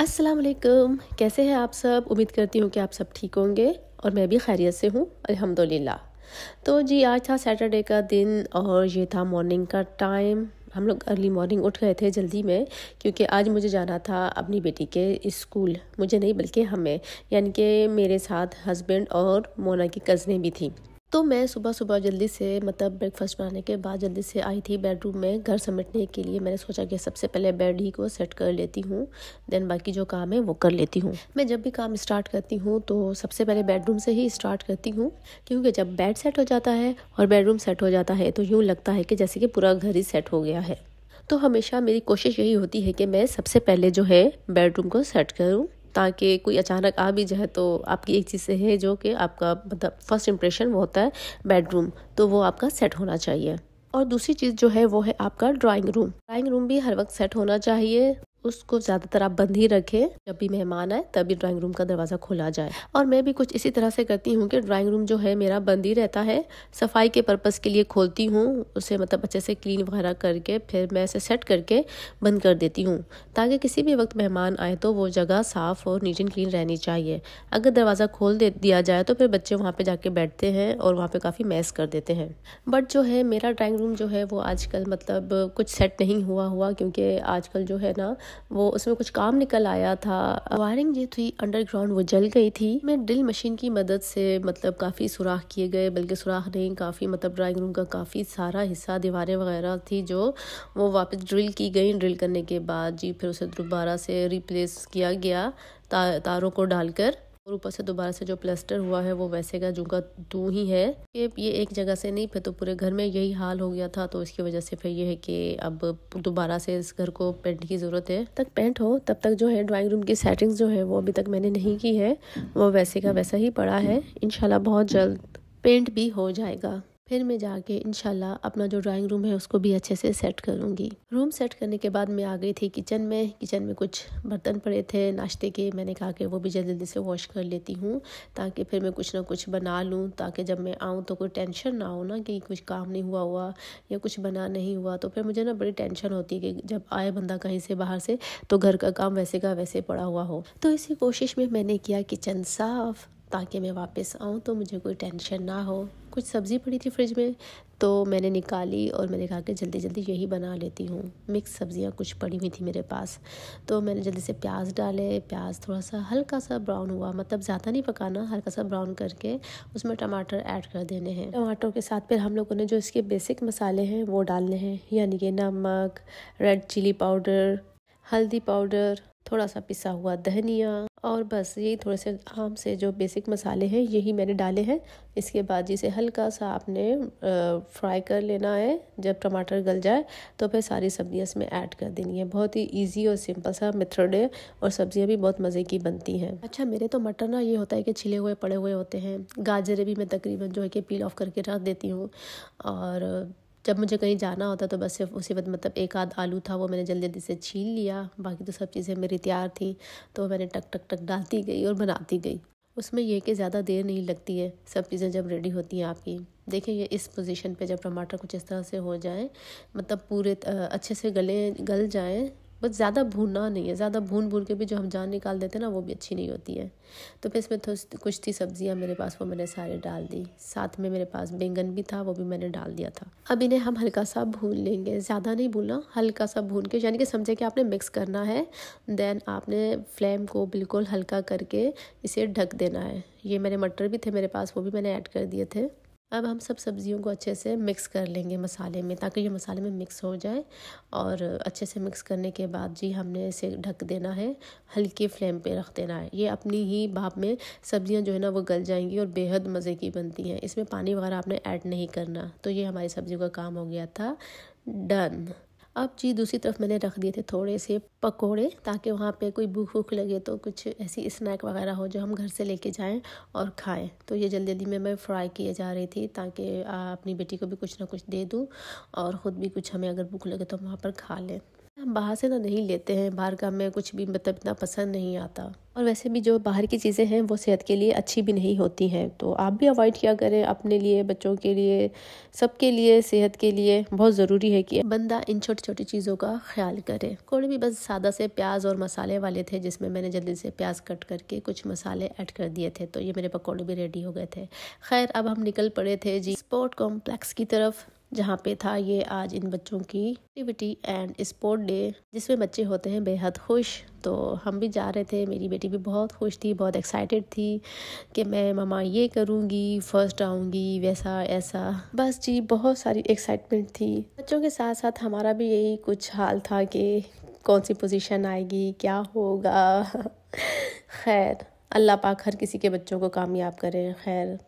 अस्सलाम वालेकुम। कैसे हैं आप सब? उम्मीद करती हूँ कि आप सब ठीक होंगे और मैं भी खैरियत से हूँ अल्हम्दुलिल्लाह। तो जी आज था सैटरडे का दिन और ये था मॉर्निंग का टाइम। हम लोग अर्ली मॉर्निंग उठ गए थे जल्दी में, क्योंकि आज मुझे जाना था अपनी बेटी के स्कूल। मुझे नहीं बल्कि हमें, यानी कि मेरे साथ हस्बैंड और मोना की कज़नें भी थी। तो मैं सुबह सुबह जल्दी से ब्रेकफास्ट बनाने के बाद जल्दी से आई थी बेडरूम में घर समेटने के लिए। मैंने सोचा कि सबसे पहले बेड ही को सेट कर लेती हूँ, देन बाकी जो काम है वो कर लेती हूँ। मैं जब भी काम स्टार्ट करती हूँ तो सबसे पहले बेडरूम से ही स्टार्ट करती हूँ, क्योंकि जब बेड सेट हो जाता है और बेडरूम सेट हो जाता है तो यूँ लगता है कि जैसे कि पूरा घर ही सेट हो गया है। तो हमेशा मेरी कोशिश यही होती है कि मैं सबसे पहले जो है बेडरूम को सेट करूँ, ताकि कोई अचानक आ भी जाए तो आपकी एक चीज़ से है जो कि आपका फर्स्ट इम्प्रेशन वो होता है बेडरूम, तो वो आपका सेट होना चाहिए। और दूसरी चीज़ जो है वो है आपका ड्राइंग रूम भी हर वक्त सेट होना चाहिए। उसको ज़्यादातर आप बंद ही रखें, जब भी मेहमान आए तभी ड्राइंग रूम का दरवाज़ा खोला जाए। और मैं भी कुछ इसी तरह से करती हूँ कि ड्राइंग रूम जो है मेरा बंद ही रहता है। सफाई के पर्पज़ के लिए खोलती हूँ उसे, अच्छे से क्लीन वगैरह करके फिर मैं इसे सेट करके बंद कर देती हूँ, ताकि किसी भी वक्त मेहमान आए तो वो जगह साफ़ और नीट एंड क्लीन रहनी चाहिए। अगर दरवाज़ा खोल दिया जाए तो फिर बच्चे वहाँ पे जाके बैठते हैं और वहाँ पे काफ़ी मैस कर देते हैं। बट जो है मेरा ड्राइंग रूम जो है वो आजकल कुछ सेट नहीं हुआ, क्योंकि आजकल जो है ना वो उसमें कुछ काम निकल आया था। वायरिंग जो थी अंडरग्राउंड वो जल गई थी। मैं ड्रिल मशीन की मदद से काफ़ी सुराख किए गए, बल्कि सुराख नहीं, काफ़ी ड्राइंग रूम का काफ़ी सारा हिस्सा, दीवारें वगैरह थी जो वो वापस ड्रिल की गई। ड्रिल करने के बाद जी फिर उसे दोबारा से रिप्लेस किया गया तारों को डालकर, और ऊपर से दोबारा से जो प्लास्टर हुआ है वो वैसे का जो का तू ही है। ये एक जगह से नहीं, फिर तो पूरे घर में यही हाल हो गया था, तो इसकी वजह से फिर ये है कि अब दोबारा से इस घर को पेंट की ज़रूरत है। तक पेंट हो तब तक जो है ड्राइंग रूम की सेटिंग्स जो है वो अभी तक मैंने नहीं की है, वो वैसे का वैसा ही पड़ा है। इंशाल्लाह बहुत जल्द पेंट भी हो जाएगा। फिर मैं जाके इंशाल्लाह अपना जो ड्राइंग रूम है उसको भी अच्छे से सेट करूँगी। रूम सेट करने के बाद मैं आ गई थी किचन में कुछ बर्तन पड़े थे नाश्ते के। मैंने कहा कि वो भी जल्दी से वॉश कर लेती हूँ, ताकि फिर मैं कुछ ना कुछ बना लूँ, ताकि जब मैं आऊँ तो कोई टेंशन ना हो ना कि कुछ काम नहीं हुआ या कुछ बना नहीं हुआ। तो फिर मुझे ना बड़ी टेंशन होती है कि जब आए बंदा कहीं से बाहर से तो घर का काम वैसे का वैसे पड़ा हुआ हो। तो इसी कोशिश में मैंने किया किचन साफ़, ताकि मैं वापस आऊँ तो मुझे कोई टेंशन ना हो। कुछ सब्ज़ी पड़ी थी फ्रिज में तो मैंने निकाली और मैंने कहा कि जल्दी जल्दी यही बना लेती हूँ। मिक्स सब्ज़ियाँ कुछ पड़ी हुई थी मेरे पास, तो मैंने जल्दी से प्याज डाले। प्याज थोड़ा सा हल्का सा ब्राउन हुआ, ज़्यादा नहीं पकाना, हल्का सा ब्राउन करके उसमें टमाटर ऐड कर देने हैं। टमाटर के साथ फिर हम लोगों ने जो इसके बेसिक मसाले हैं वो डालने हैं, यानी कि नमक, रेड चिली पाउडर, हल्दी पाउडर, थोड़ा सा पिसा हुआ धनिया, और बस यही थोड़े से आम से जो बेसिक मसाले हैं यही मैंने डाले हैं। इसके बाद जिसे हल्का सा आपने फ्राई कर लेना है। जब टमाटर गल जाए तो फिर सारी सब्जियां इसमें ऐड कर देनी है। बहुत ही इजी और सिंपल सा मेथड है और सब्जियां भी बहुत मज़े की बनती हैं। अच्छा, मेरे तो मटर ना ये होता है कि छिले हुए पड़े हुए होते हैं। गाजरें भी मैं तकरीबन जो है कि पील ऑफ करके रख देती हूँ, और जब मुझे कहीं जाना होता तो बस सिर्फ उसी वक्त एक आध आलू था वो मैंने जल्दी जल्दी से छील लिया। बाकी तो सब चीज़ें मेरी तैयार थी, तो मैंने टक टक टक डालती गई और बनाती गई। उसमें यह कि ज़्यादा देर नहीं लगती है सब चीज़ें जब रेडी होती हैं आपकी। देखिए ये इस पोजीशन पे जब टमाटर कुछ इस तरह से हो जाए, पूरे अच्छे से गल जाए, बस ज़्यादा भूनना नहीं है। ज़्यादा भून के भी जो हम जान निकाल देते हैं ना वो भी अच्छी नहीं होती है। तो फिर इसमें कुछ थी सब्जियां मेरे पास, वो मैंने सारे डाल दी। साथ में मेरे पास बैंगन भी था, वो भी मैंने डाल दिया था। अब इन्हें हम हल्का सा भून लेंगे, ज़्यादा नहीं भूनना, हल्का सा भून के, यानी कि समझे कि आपने मिक्स करना है। देन आपने फ्लेम को बिल्कुल हल्का करके इसे ढक देना है। ये मेरे मटर भी थे मेरे पास, वो भी मैंने ऐड कर दिए थे। अब हम सब सब्जियों को अच्छे से मिक्स कर लेंगे मसाले में, ताकि ये मसाले में मिक्स हो जाए। और अच्छे से मिक्स करने के बाद जी हमने इसे ढक देना है, हल्की फ्लेम पे रख देना है। ये अपनी ही भाप में सब्जियां जो है ना वो गल जाएंगी और बेहद मज़े की बनती हैं। इसमें पानी वगैरह आपने ऐड नहीं करना। तो ये हमारी सब्जियों का काम हो गया था डन। अब जी दूसरी तरफ मैंने रख दिए थे थोड़े से पकोड़े, ताकि वहाँ पे कोई भूख वूख लगे तो कुछ ऐसी स्नैक वगैरह हो जो हम घर से लेके जाएं और खाएं। तो ये जल्दी जल्दी में मैं फ्राई किए जा रही थी, ताकि अपनी बेटी को भी कुछ ना कुछ दे दूं और ख़ुद भी कुछ, हमें अगर भूख लगे तो हम वहाँ पर खा लें। हम बाहर से ना नहीं लेते हैं, बाहर का हमें कुछ भी मतलब इतना पसंद नहीं आता, और वैसे भी जो बाहर की चीज़ें हैं वो सेहत के लिए अच्छी भी नहीं होती हैं। तो आप भी अवॉइड किया करें, अपने लिए, बच्चों के लिए, सबके लिए, सेहत के लिए बहुत ज़रूरी है कि बंदा इन छोटी छोटी चीज़ों का ख्याल करे। पकौड़े भी बस सादा से प्याज और मसाले वाले थे, जिसमें मैंने जल्दी से प्याज कट करके कुछ मसाले ऐड कर दिए थे, तो ये मेरे पकौड़े भी रेडी हो गए थे। खैर, अब हम निकल पड़े थे जी स्पोर्ट कॉम्प्लेक्स की तरफ, जहाँ पे था ये आज इन बच्चों की एक्टिविटी एंड स्पोर्ट डे, जिसमें बच्चे होते हैं बेहद खुश। तो हम भी जा रहे थे, मेरी बेटी भी बहुत खुश थी, बहुत एक्साइटेड थी कि मैं मम्मा ये करूँगी, फर्स्ट आऊँगी, वैसा ऐसा, बस जी बहुत सारी एक्साइटमेंट थी। बच्चों के साथ साथ हमारा भी यही कुछ हाल था कि कौन सी पोजीशन आएगी, क्या होगा। खैर, अल्लाह पाक हर किसी के बच्चों को कामयाब करे। खैर,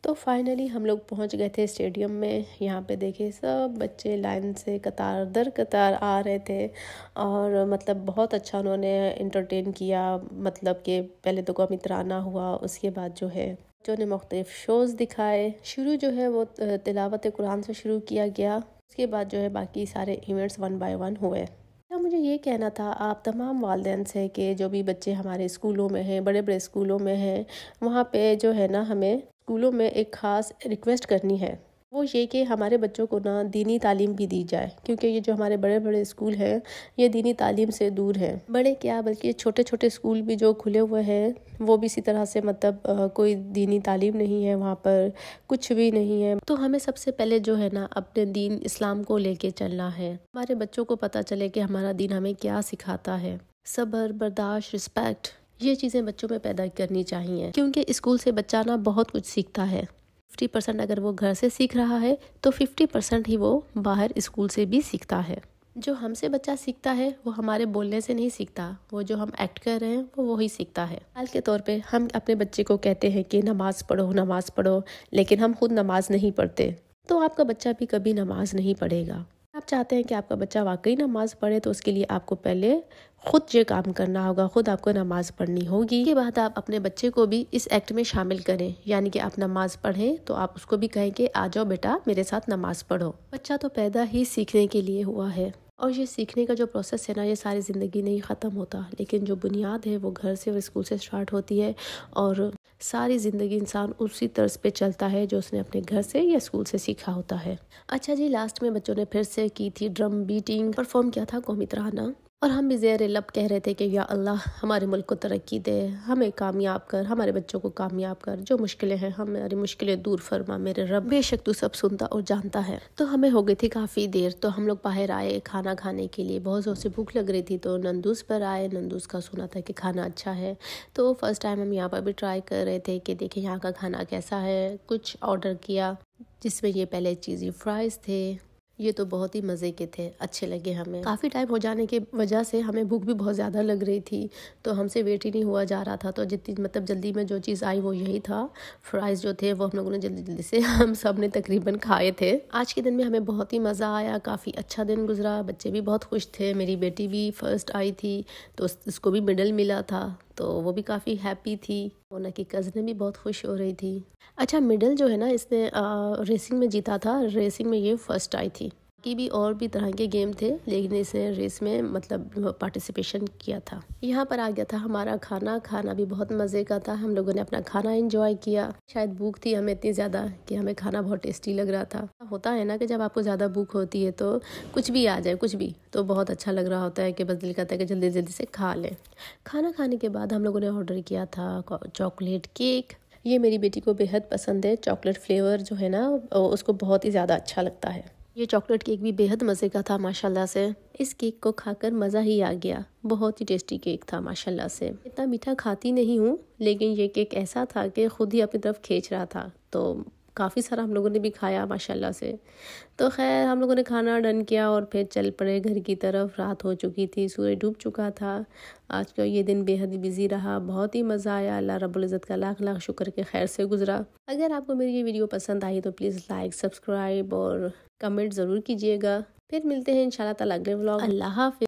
तो फाइनली हम लोग पहुंच गए थे स्टेडियम में। यहाँ पे देखे सब बच्चे लाइन से कतार दर कतार आ रहे थे, और मतलब बहुत अच्छा उन्होंने एंटरटेन किया। मतलब कि पहले तो कौमी तराना हुआ, उसके बाद जो है बच्चों ने मुख्तलिफ शोज़ दिखाए। शुरू जो है वो तिलावत कुरान से शुरू किया गया, उसके बाद जो है बाकी सारे इवेंट्स 1 बाय 1 हुए। मुझे ये कहना था आप तमाम वालिदैन से कि जो भी बच्चे हमारे स्कूलों में हैं, बड़े बड़े स्कूलों में हैं, वहाँ पे जो है ना हमें स्कूलों में एक ख़ास रिक्वेस्ट करनी है, वो ये कि हमारे बच्चों को ना दीनी तालीम भी दी जाए, क्योंकि ये जो हमारे बड़े बड़े स्कूल हैं ये दीनी तालीम से दूर हैं। बड़े क्या बल्कि छोटे छोटे स्कूल भी जो खुले हुए हैं वो भी इसी तरह से मतलब कोई दीनी तालीम नहीं है, वहाँ पर कुछ भी नहीं है। तो हमें सबसे पहले जो है ना अपने दीन इस्लाम को लेके चलना है, हमारे बच्चों को पता चले कि हमारा दीन हमें क्या सिखाता है। सब्र, बर्दाश्त, रिस्पेक्ट, ये चीज़ें बच्चों में पैदा करनी चाहिए, क्योंकि स्कूल से बच्चा ना बहुत कुछ सीखता है। 50% अगर वो घर से सीख रहा है तो 50% ही वो बाहर स्कूल से भी सीखता है। जो हमसे बच्चा सीखता है वो हमारे बोलने से नहीं सीखता, वो जो हम एक्ट कर रहे हैं वो वही सीखता है। हाल के तौर पे हम अपने बच्चे को कहते हैं कि नमाज पढ़ो नमाज पढ़ो, लेकिन हम खुद नमाज नहीं पढ़ते, तो आपका बच्चा भी कभी नमाज नहीं पढ़ेगा। आप चाहते हैं कि आपका बच्चा वाकई नमाज पढ़े, तो उसके लिए आपको पहले खुद ये काम करना होगा, खुद आपको नमाज पढ़नी होगी। इसके बाद आप अपने बच्चे को भी इस एक्ट में शामिल करें, यानी कि आप नमाज पढ़ें तो आप उसको भी कहें कि आ जाओ बेटा मेरे साथ नमाज पढ़ो। बच्चा तो पैदा ही सीखने के लिए हुआ है, और ये सीखने का जो प्रोसेस है ना ये सारी ज़िंदगी नहीं ख़त्म होता, लेकिन जो बुनियाद है वो घर से और स्कूल से स्टार्ट होती है, और सारी ज़िंदगी इंसान उसी तर्ज पे चलता है जो उसने अपने घर से या स्कूल से सीखा होता है। अच्छा जी, लास्ट में बच्चों ने फिर से की थी ड्रम बीटिंग, परफॉर्म किया था कौमी तराना, और हम भी ज़ेर लब कह रहे थे कि या अल्लाह हमारे मुल्क को तरक्की दे, हमें कामयाब कर, हमारे बच्चों को कामयाब कर, जो मुश्किलें हैं हमारी मुश्किलें दूर फरमा मेरे रब, बेशक तू सब सुनता और जानता है। तो हमें हो गई थी काफ़ी देर, तो हम लोग बाहर आए खाना खाने के लिए, बहुत ज़ोर से भूख लग रही थी, तो नंदूस पर आए। नंदूस का सुना था कि खाना अच्छा है, तो फर्स्ट टाइम हम यहाँ पर भी ट्राई कर रहे थे कि देखें यहाँ का खाना कैसा है। कुछ ऑर्डर किया जिसमें ये पहले चीज़ी फ्राइज़ थे, ये तो बहुत ही मज़े के थे, अच्छे लगे हमें। काफ़ी टाइम हो जाने की वजह से हमें भूख भी बहुत ज़्यादा लग रही थी, तो हमसे वेट ही नहीं हुआ जा रहा था, तो जितनी मतलब जल्दी में जो चीज़ आई वो यही था। फ्राइज़ जो थे वो हम लोगों ने जल्दी जल्दी से हम सब ने तकरीबन खाए थे। आज के दिन में हमें बहुत ही मज़ा आया, काफ़ी अच्छा दिन गुजरा, बच्चे भी बहुत खुश थे। मेरी बेटी भी फर्स्ट आई थी तो उसको भी मेडल मिला था, तो वो भी काफ़ी हैप्पी थी। मोना की कज़न भी बहुत खुश हो रही थी। अच्छा, मेडल जो है ना इसने रेसिंग में जीता था, रेसिंग में ये फर्स्ट आई थी। की भी और भी तरह के गेम थे, लेकिन इसने रेस में मतलब पार्टिसिपेशन किया था। यहाँ पर आ गया था हमारा खाना, खाना भी बहुत मज़े का था। हम लोगों ने अपना खाना एंजॉय किया। शायद भूख थी हमें इतनी ज़्यादा कि हमें खाना बहुत टेस्टी लग रहा था। होता है ना कि जब आपको ज़्यादा भूख होती है तो कुछ भी आ जाए, कुछ भी तो बहुत अच्छा लग रहा होता है कि बस दिल करता है कि जल्दी जल्दी से खा लें। खाना खाने के बाद हम लोगों ने ऑर्डर किया था चॉकलेट केक। ये मेरी बेटी को बेहद पसंद है, चॉकलेट फ्लेवर जो है ना उसको बहुत ही ज़्यादा अच्छा लगता है। ये चॉकलेट केक भी बेहद मज़े का था माशाल्लाह से। इस केक को खाकर मज़ा ही आ गया, बहुत ही टेस्टी केक था माशाल्लाह से। इतना मीठा खाती नहीं हूँ, लेकिन ये केक ऐसा था कि खुद ही अपनी तरफ खींच रहा था, तो काफ़ी सारा हम लोगों ने भी खाया माशाल्लाह से। तो खैर हम लोगों ने खाना डन किया और फिर चल पड़े घर की तरफ। रात हो चुकी थी, सूरज डूब चुका था। आज का ये दिन बेहद ही बिजी रहा, बहुत ही मज़ा आया। अल्लाह रब्बुल इज़्ज़त का लाख लाख शुक्र के खैर से गुजरा। अगर आपको मेरी ये वीडियो पसंद आई तो प्लीज़ लाइक, सब्सक्राइब और कमेंट ज़रूर कीजिएगा। फिर मिलते हैं इंशाल्लाह ताला अगले व्लॉग। अल्लाह हाफ़िज़।